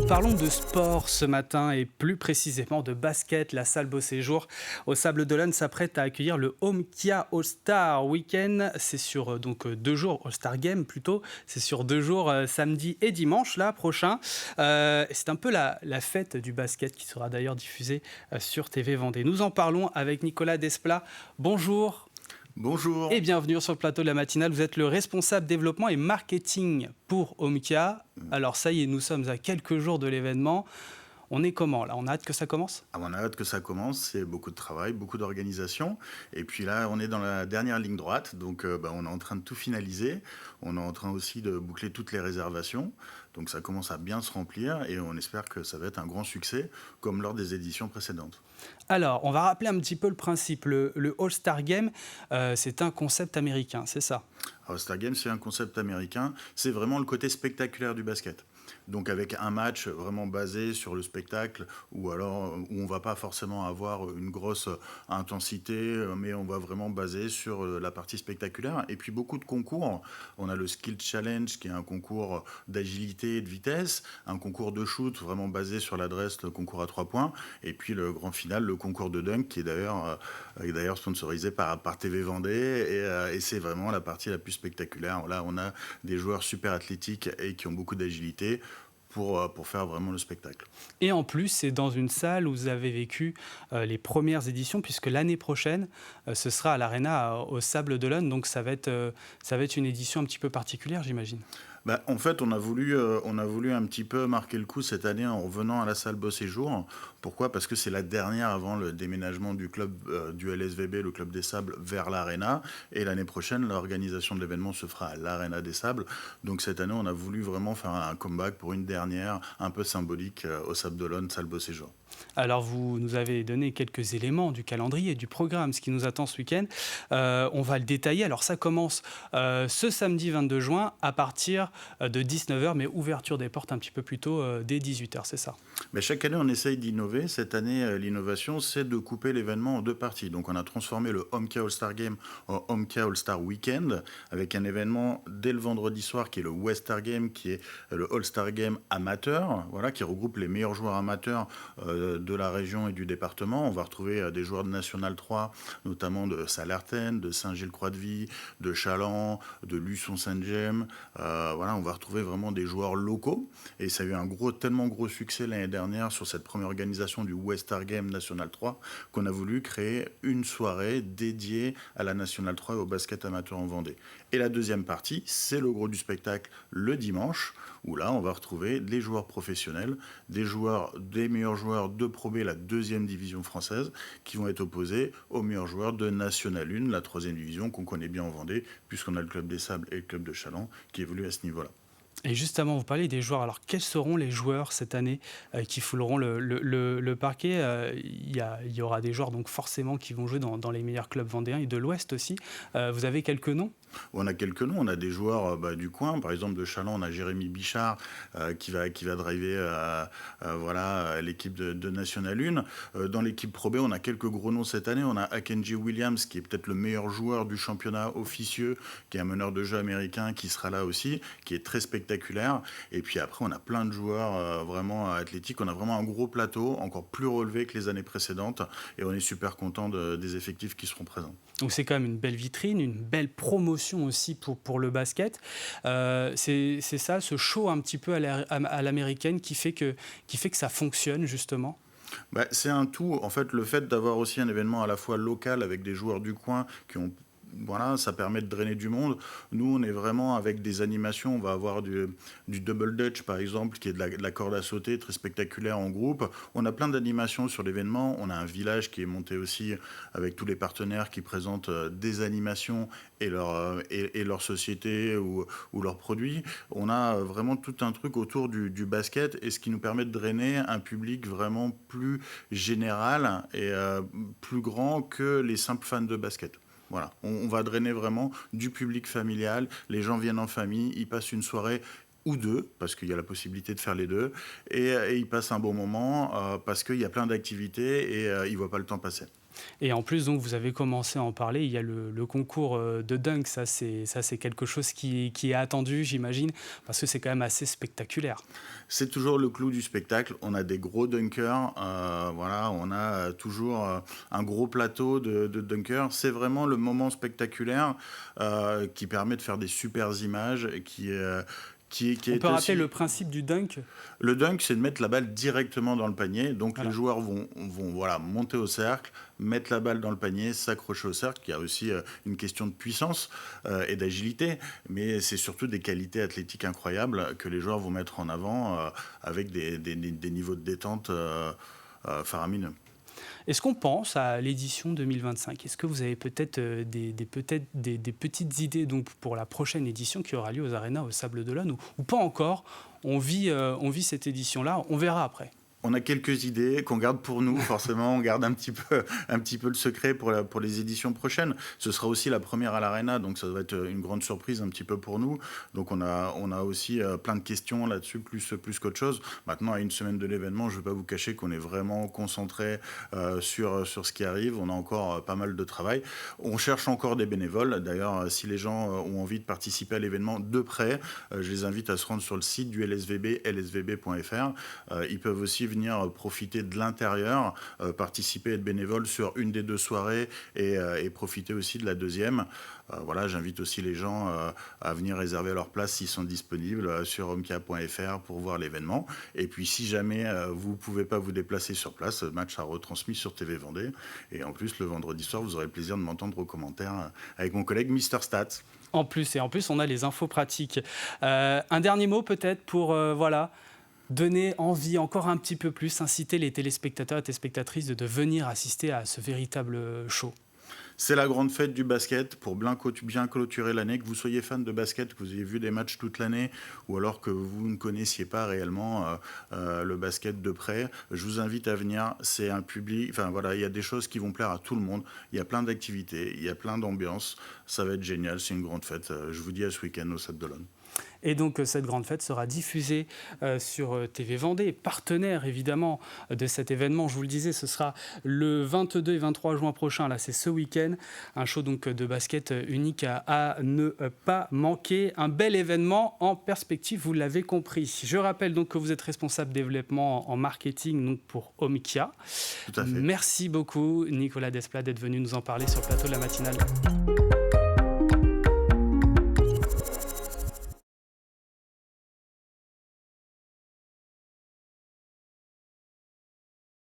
Parlons de sport ce matin et plus précisément de basket. La salle Beau Séjour au Sable d'Olonne s'apprête à accueillir le Home Kia All-Star Weekend. C'est sur 2 jours, All-Star Game plutôt. C'est sur 2 jours, samedi et dimanche là prochain. C'est un peu la fête du basket qui sera d'ailleurs diffusée sur TV Vendée. Nous en parlons avec Nicolas Desplat. Bonjour. Et Bonjour. bienvenue sur le plateau de la matinale. Vous êtes le responsable développement et marketing pour Omkia. Alors ça y est, nous sommes à quelques jours de l'événement. On est comment là? On a hâte que ça commence? On a hâte que ça commence, c'est beaucoup de travail, beaucoup d'organisation. Et puis là, on est dans la dernière ligne droite, donc on est en train de tout finaliser. On est en train aussi de boucler toutes les réservations. Donc ça commence à bien se remplir et on espère que ça va être un grand succès, comme lors des éditions précédentes. Alors, on va rappeler un petit peu le principe. Le All-Star Game, c'est un concept américain, c'est ça? Alors, Star Game, c'est un concept américain, c'est vraiment le côté spectaculaire du basket. Donc avec un match vraiment basé sur le spectacle, ou alors où on va pas forcément avoir une grosse intensité, mais on va vraiment baser sur la partie spectaculaire. Et puis beaucoup de concours. On a le Skill Challenge, qui est un concours d'agilité et de vitesse, un concours de shoot vraiment basé sur l'adresse, le concours à 3 points, et puis le grand final, le concours de dunk, qui est d'ailleurs sponsorisé par TV Vendée, et c'est vraiment la partie la plus spectaculaire. Là, on a des joueurs super athlétiques et qui ont beaucoup d'agilité pour faire vraiment le spectacle. Et en plus, c'est dans une salle où vous avez vécu les premières éditions, puisque l'année prochaine, ce sera à l'Arena au Sable d'Olonne. Donc ça va être une édition un petit peu particulière, j'imagine. En fait, on a voulu un petit peu marquer le coup cette année en revenant à la salle Beau Séjour. Pourquoi? Parce que c'est la dernière avant le déménagement du club du LSVB, le club des Sables, vers l'Arena. Et l'année prochaine, l'organisation de l'événement se fera à l'Arena des Sables. Donc cette année, on a voulu vraiment faire un comeback pour une dernière, un peu symbolique, au Sable d'Olonne, salle Beau Séjour. Alors, vous nous avez donné quelques éléments du calendrier, du programme, ce qui nous attend ce week-end. On va le détailler. Alors, ça commence ce samedi 22 juin à partir de 19 heures, mais ouverture des portes un petit peu plus tôt, dès 18 heures, c'est ça? Mais chaque année, on essaye d'innover. Cette année, l'innovation, c'est de couper l'événement en deux parties. Donc, on a transformé le Homeka All-Star Game en Homeka All-Star Weekend, avec un événement dès le vendredi soir qui est le West-Star Game, qui est le All-Star Game amateur, voilà, qui regroupe les meilleurs joueurs amateurs de la région et du département. On va retrouver des joueurs de National 3, notamment de Salertaine, de Saint-Gilles-Croix-de-Vie, de Chaland, de Luçon-Saint-Gemme. Voilà, on va retrouver vraiment des joueurs locaux. Et ça a eu un tellement gros succès l'année dernière sur cette première organisation du West-Star Game National 3 qu'on a voulu créer une soirée dédiée à la National 3 et au basket amateur en Vendée. Et la deuxième partie, c'est le gros du spectacle le dimanche, où là, on va retrouver les joueurs professionnels, des meilleurs joueurs de Pro B, la deuxième division française, qui vont être opposés aux meilleurs joueurs de National 1, la troisième division qu'on connaît bien en Vendée, puisqu'on a le club des Sables et le club de Chaland qui évoluent à ce niveau-là. Et justement, vous parlez des joueurs. Alors, quels seront les joueurs cette année qui fouleront le parquet? Il y aura des joueurs donc forcément qui vont jouer dans les meilleurs clubs vendéens et de l'Ouest aussi. Vous avez quelques noms? On a quelques noms, on a des joueurs du coin, par exemple de Chaland, on a Jérémy Bichard qui va driver voilà, l'équipe de National 1. Dans l'équipe Pro B, on a quelques gros noms cette année, on a Akenji Williams qui est peut-être le meilleur joueur du championnat officieux, qui est un meneur de jeu américain qui sera là aussi, qui est très spectaculaire. Et puis après, on a plein de joueurs vraiment athlétiques, on a vraiment un gros plateau, encore plus relevé que les années précédentes, et on est super content des effectifs qui seront présents. Donc c'est quand même une belle vitrine, une belle promotion aussi pour le basket. C'est ça, ce show un petit peu à l'américaine qui fait que ça fonctionne justement. C'est un tout. En fait, le fait d'avoir aussi un événement à la fois local avec des joueurs du coin qui ont voilà, ça permet de drainer du monde. Nous, on est vraiment avec des animations. On va avoir du double dutch, par exemple, qui est de la corde à sauter, très spectaculaire en groupe. On a plein d'animations sur l'événement. On a un village qui est monté aussi avec tous les partenaires qui présentent des animations et leur société ou leurs produits. On a vraiment tout un truc autour du basket et ce qui nous permet de drainer un public vraiment plus général et plus grand que les simples fans de basket. Voilà, on va drainer vraiment du public familial. Les gens viennent en famille, ils passent une soirée ou deux, parce qu'il y a la possibilité de faire les deux, et ils passent un bon moment parce qu'il y a plein d'activités et ils ne voient pas le temps passer. Et en plus, donc, vous avez commencé à en parler, il y a le concours de dunk, ça c'est quelque chose qui est attendu, j'imagine, parce que c'est quand même assez spectaculaire. C'est toujours le clou du spectacle. On a des gros dunkers, voilà, on a toujours un gros plateau de dunkers. C'est vraiment le moment spectaculaire qui permet de faire des super images et qui On est peut rappeler aussi. le principe du dunk? Le dunk, c'est de mettre la balle directement dans le panier. Donc les Voilà. joueurs vont voilà, monter au cercle, mettre la balle dans le panier, s'accrocher au cercle. Il y a aussi une question de puissance et d'agilité, mais c'est surtout des qualités athlétiques incroyables que les joueurs vont mettre en avant avec des niveaux de détente faramineux. Est-ce qu'on pense à l'édition 2025? Est-ce que vous avez peut-être des petites idées donc, pour la prochaine édition qui aura lieu aux Arénas au Sable d'Olonne ou pas encore? On vit cette édition-là, on verra après. On a quelques idées qu'on garde pour nous, forcément. On garde un petit peu le secret pour les éditions prochaines. Ce sera aussi la première à l'Arena, donc ça va être une grande surprise un petit peu pour nous. Donc on a aussi plein de questions là-dessus, plus qu'autre chose. Maintenant, à une semaine de l'événement, je ne vais pas vous cacher qu'on est vraiment concentré sur ce qui arrive. On a encore pas mal de travail. On cherche encore des bénévoles. D'ailleurs, si les gens ont envie de participer à l'événement de près, je les invite à se rendre sur le site du LSVB, lsvb.fr. Ils peuvent aussi venir profiter de l'intérieur, participer, être bénévole sur une des deux soirées et profiter aussi de la deuxième. Voilà, j'invite aussi les gens à venir réserver leur place s'ils sont disponibles sur omkia.fr pour voir l'événement. Et puis si jamais vous ne pouvez pas vous déplacer sur place, le match sera retransmis sur TV Vendée. Et en plus, le vendredi soir, vous aurez le plaisir de m'entendre aux commentaires avec mon collègue Mister Stats. En plus, on a les infos pratiques. Un dernier mot peut-être pour donner envie encore un petit peu plus, inciter les téléspectateurs et téléspectatrices de venir assister à ce véritable show. C'est la grande fête du basket pour bien clôturer l'année. Que vous soyez fan de basket, que vous ayez vu des matchs toute l'année ou alors que vous ne connaissiez pas réellement le basket de près, je vous invite à venir. C'est un public, enfin voilà, il y a des choses qui vont plaire à tout le monde. Il y a plein d'activités, il y a plein d'ambiance. Ça va être génial, c'est une grande fête. Je vous dis à ce week-end au Stade d'Olonne. Et donc cette grande fête sera diffusée sur TV Vendée, partenaire évidemment de cet événement. Je vous le disais, ce sera le 22 et 23 juin prochain, là c'est ce week-end. Un show donc de basket unique à ne pas manquer. Un bel événement en perspective, vous l'avez compris. Je rappelle donc que vous êtes responsable développement en marketing donc pour Omkia. Tout à fait. Merci beaucoup Nicolas Desplat d'être venu nous en parler sur le plateau de la matinale.